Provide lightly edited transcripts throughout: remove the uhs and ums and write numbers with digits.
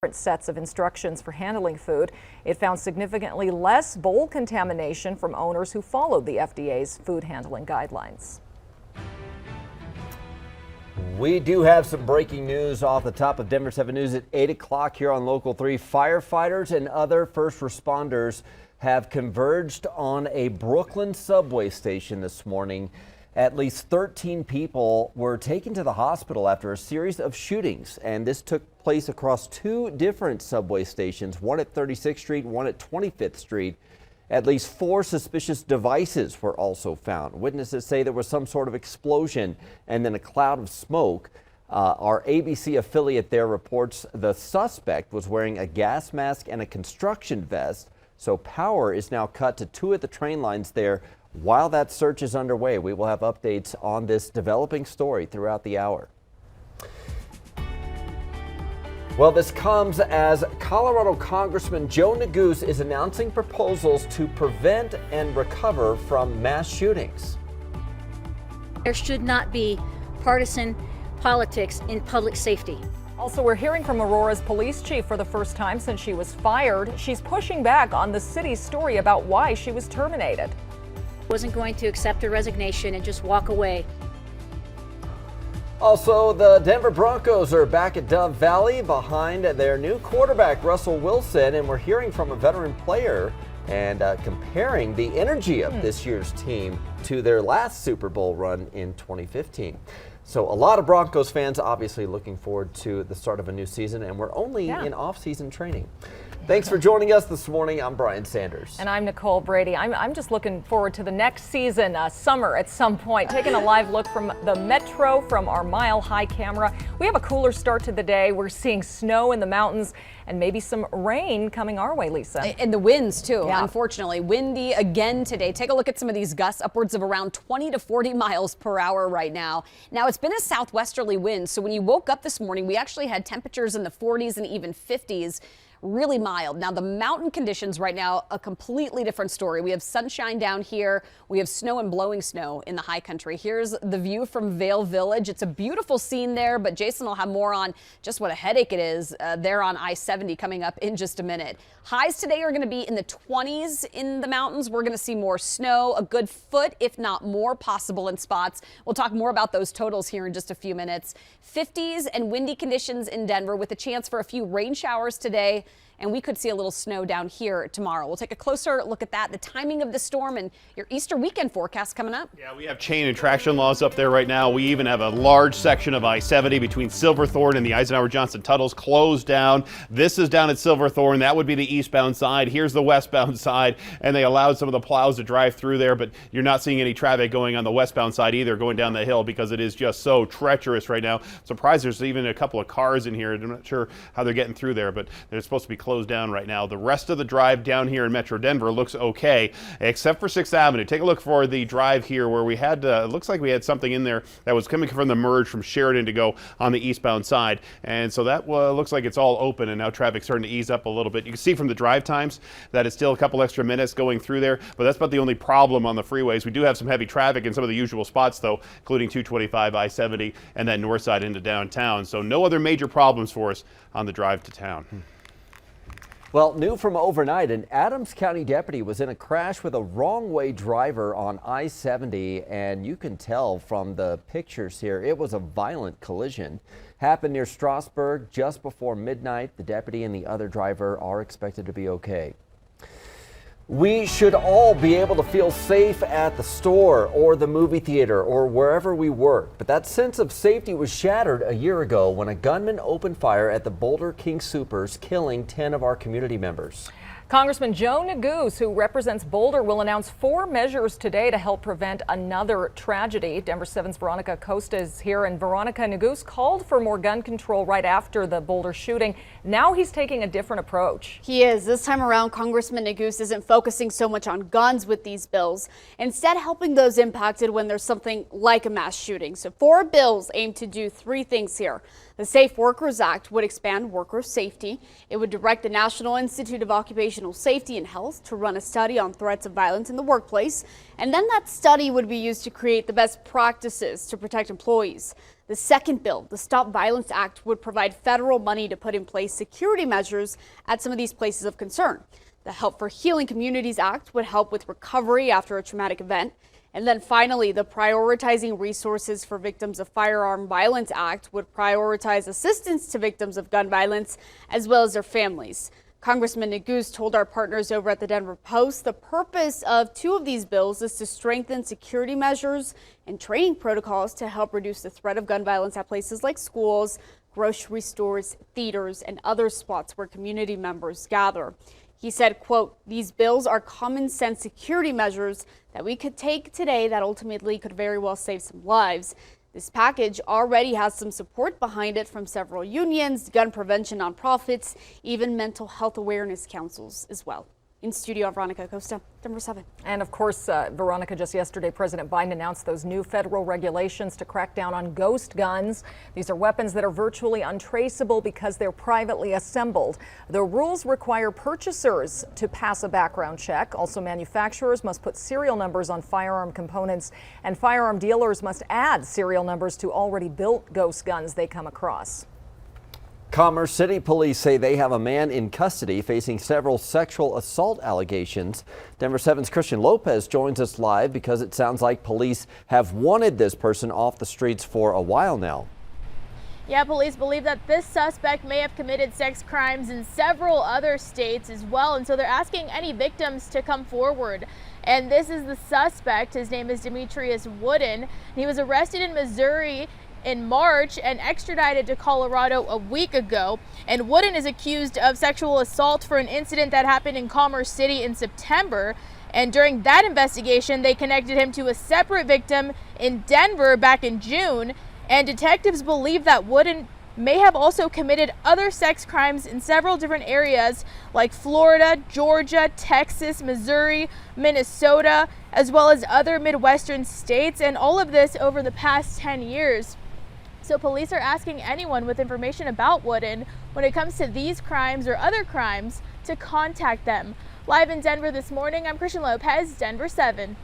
different sets of instructions for handling food. It found significantly less bowl contamination from owners who followed the FDA's food handling guidelines. We do have some breaking news off the top of Denver 7 News at 8 o'clock here on Local 3. Firefighters and other first responders have converged on a Brooklyn subway station this morning. At least 13 people were taken to the hospital after a series of shootings, and this took place across two different subway stations, one at 36th Street, one at 25th Street. At least 4 suspicious devices were also found. Witnesses say there was some sort of explosion and then a cloud of smoke. Our ABC affiliate there reports the suspect was wearing a gas mask and a construction vest, so power is now cut to 2 of the train lines there. While that search is underway, we will have updates on this developing story throughout the hour. Well, this comes as Colorado Congressman Joe Neguse is announcing proposals to prevent and recover from mass shootings. There should not be partisan politics in public safety. Also, we're hearing from Aurora's police chief for the first time since she was fired. She's pushing back on the city's story about why she was terminated. Wasn't going to accept her resignation and just walk away. Also, the Denver Broncos are back at Dove Valley behind their new quarterback, Russell Wilson, and we're hearing from a veteran player and comparing the energy of this year's team to their last Super Bowl run in 2015. So a lot of Broncos fans obviously looking forward to the start of a new season, and we're only in off-season training. Thanks for joining us this morning. I'm Brian Sanders. And I'm Nicole Brady. I'm just looking forward to the next season, summer at some point. Taking a live look from the Metro from our Mile High camera. We have a cooler start to the day. We're seeing snow in the mountains and maybe some rain coming our way, Lisa. And the winds too, unfortunately. Windy again today. Take a look at some of these gusts, upwards of around 20 to 40 miles per hour right now. Now, it's been a southwesterly wind, so when you woke up this morning, we actually had temperatures in the 40s and even 50s. Really mild. Now, the mountain conditions right now, a completely different story. We have sunshine down here. We have snow and blowing snow in the high country. Here's the view from Vail Village. It's a beautiful scene there, but Jason will have more on just what a headache it is there on I-70 coming up in just a minute. Highs today are going to be in the 20s in the mountains. We're going to see more snow, a good foot, if not more, possible in spots. We'll talk more about those totals here in just a few minutes. 50s and windy conditions in Denver with a chance for a few rain showers today. And we could see a little snow down here tomorrow. We'll take a closer look at that, the timing of the storm, and your Easter weekend forecast coming up. Yeah, we have chain and traction laws up there right now. We even have a large section of I-70 between Silverthorne and the Eisenhower-Johnson tunnels closed down. This is down at Silverthorne. That would be the eastbound side. Here's the westbound side, and they allowed some of the plows to drive through there, but you're not seeing any traffic going on the westbound side either, going down the hill, because it is just so treacherous right now. Surprised there's even a couple of cars in here. I'm not sure how they're getting through there, but they're supposed to be closed down right now. The rest of the drive down here in Metro Denver looks okay, except for 6th Avenue. Take a look for the drive here where we had, looks like we had something in there that was coming from the merge from Sheridan to go on the eastbound side. And so that looks like it's all open, and now traffic's starting to ease up a little bit. You can see from the drive times that it's still a couple extra minutes going through there, but that's about the only problem on the freeways. We do have some heavy traffic in some of the usual spots though, including 225, I-70, and that north side into downtown. So no other major problems for us on the drive to town. Well, new from overnight, an Adams County deputy was in a crash with a wrong-way driver on I-70, and you can tell from the pictures here, it was a violent collision. Happened near Strasburg just before midnight. The deputy and the other driver are expected to be okay. We should all be able to feel safe at the store or the movie theater or wherever we work. But that sense of safety was shattered a year ago when a gunman opened fire at the Boulder King Soopers, killing 10 of our community members. Congressman Joe Neguse, who represents Boulder, will announce 4 measures today to help prevent another tragedy. Denver 7's Veronica Costa is here, and Veronica, Neguse called for more gun control right after the Boulder shooting. Now he's taking a different approach. He is. This time around, Congressman Neguse isn't focusing so much on guns with these bills, instead helping those impacted when there's something like a mass shooting. So 4 bills aim to do 3 things here. The Safe Workers Act would expand worker safety. It would direct the National Institute of Occupational Safety and Health to run a study on threats of violence in the workplace, and then that study would be used to create the best practices to protect employees. The second bill, the Stop Violence Act, would provide federal money to put in place security measures at some of these places of concern. The Help for Healing Communities Act would help with recovery after a traumatic event. And then finally, the Prioritizing Resources for Victims of Firearm Violence Act would prioritize assistance to victims of gun violence as well as their families. Congressman Neguse told our partners over at the Denver Post the purpose of two of these bills is to strengthen security measures and training protocols to help reduce the threat of gun violence at places like schools, grocery stores, theaters, and other spots where community members gather. He said, quote, "These bills are common sense security measures that we could take today that ultimately could very well save some lives." This package already has some support behind it from several unions, gun prevention nonprofits, even mental health awareness councils as well. In studio, Veronica Acosta, Denver 7. And of course, Veronica, just yesterday, President Biden announced those new federal regulations to crack down on ghost guns. These are weapons that are virtually untraceable because they're privately assembled. The rules require purchasers to pass a background check. Also, manufacturers must put serial numbers on firearm components, and firearm dealers must add serial numbers to already built ghost guns they come across. Commerce City police say they have a man in custody facing several sexual assault allegations. Denver 7's Christian Lopez joins us live because it sounds like police have wanted this person off the streets for a while now. Yeah, police believe that this suspect may have committed sex crimes in several other states as well, and so they're asking any victims to come forward. And this is the suspect. His name is Demetrius Wooden. He was arrested in Missouri in March and extradited to Colorado a week ago. And Wooden is accused of sexual assault for an incident that happened in Commerce City in September. And during that investigation, they connected him to a separate victim in Denver back in June. And detectives believe that Wooden may have also committed other sex crimes in several different areas like Florida, Georgia, Texas, Missouri, Minnesota, as well as other Midwestern states, and all of this over the past 10 years. So police are asking anyone with information about Wooden when it comes to these crimes or other crimes to contact them. Live in Denver this morning, I'm Christian Lopez, Denver 7.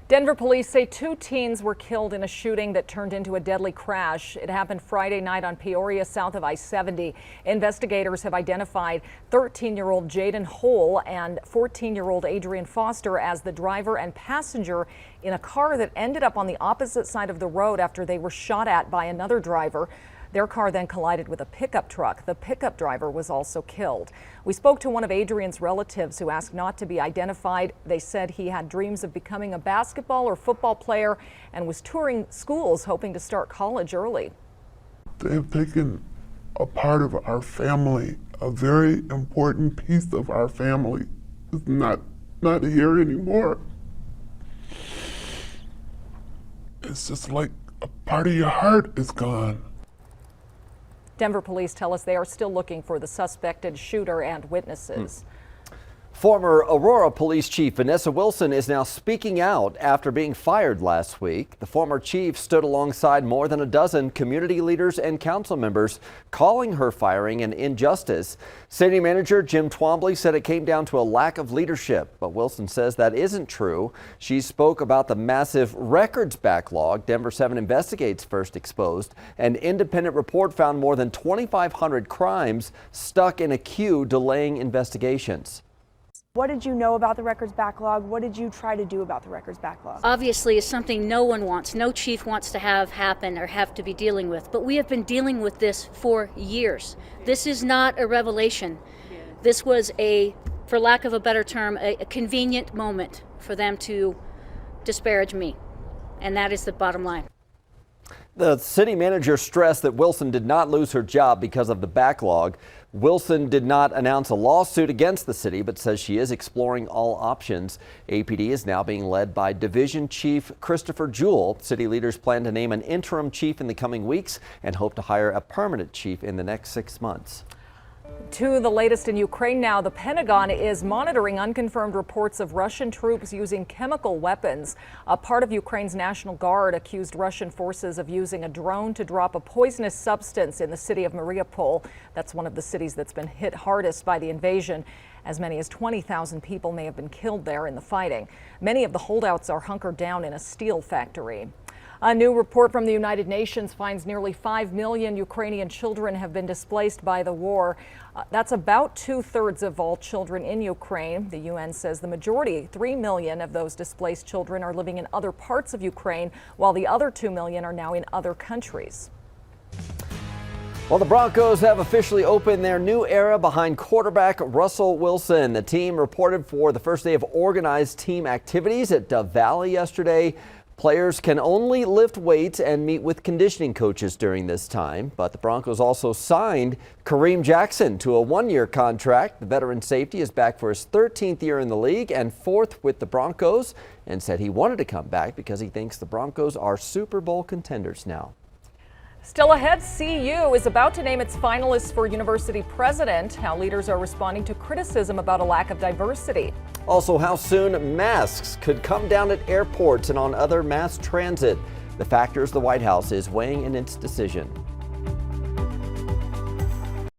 Denver police say 2 teens were killed in a shooting that turned into a deadly crash. It happened Friday night on Peoria, south of I-70. Investigators have identified 13-year-old Jaden Hole and 14-year-old Adrian Foster as the driver and passenger in a car that ended up on the opposite side of the road after they were shot at by another driver. Their car then collided with a pickup truck. The pickup driver was also killed. We spoke to one of Adrian's relatives who asked not to be identified. They said he had dreams of becoming a basketball or football player and was touring schools hoping to start college early. They have taken a part of our family, a very important piece of our family. It's not here anymore. It's just like a part of your heart is gone. Denver police tell us they are still looking for the suspected shooter and witnesses. Former Aurora Police Chief Vanessa Wilson is now speaking out after being fired last week. The former chief stood alongside more than a dozen community leaders and council members, calling her firing an injustice. City Manager Jim Twombly said it came down to a lack of leadership, but Wilson says that isn't true. She spoke about the massive records backlog Denver 7 Investigates first exposed. An independent report found more than 2,500 crimes stuck in a queue delaying investigations. What did you know about the records backlog? What did you try to do about the records backlog? Obviously, it's something no one wants, no chief wants to have happen or have to be dealing with. But we have been dealing with this for years. This is not a revelation. This was for lack of a better term, a convenient moment for them to disparage me. And that is the bottom line. The city manager stressed that Wilson did not lose her job because of the backlog. Wilson did not announce a lawsuit against the city, but says she is exploring all options. APD is now being led by Division Chief Christopher Jewell. City leaders plan to name an interim chief in the coming weeks and hope to hire a permanent chief in the next 6 months. To the latest in Ukraine now, the Pentagon is monitoring unconfirmed reports of Russian troops using chemical weapons. A part of Ukraine's National Guard accused Russian forces of using a drone to drop a poisonous substance in the city of Mariupol. That's one of the cities that's been hit hardest by the invasion. As many as 20,000 people may have been killed there in the fighting. Many of the holdouts are hunkered down in a steel factory. A new report from the United Nations finds nearly 5 million Ukrainian children have been displaced by the war. That's about 2/3 of all children in Ukraine. The UN says the majority, 3 million of those displaced children, are living in other parts of Ukraine, while the other 2 million are now in other countries. Well, the Broncos have officially opened their new era behind quarterback Russell Wilson. The team reported for the first day of organized team activities at Dove Valley yesterday. Players can only lift weights and meet with conditioning coaches during this time. But the Broncos also signed Kareem Jackson to a 1-year contract. The veteran safety is back for his 13th year in the league and 4th with the Broncos, and said he wanted to come back because he thinks the Broncos are Super Bowl contenders now. Still ahead, CU is about to name its finalists for university president. How leaders are responding to criticism about a lack of diversity. Also, how soon masks could come down at airports and on other mass transit. The factors the White House is weighing in its decision.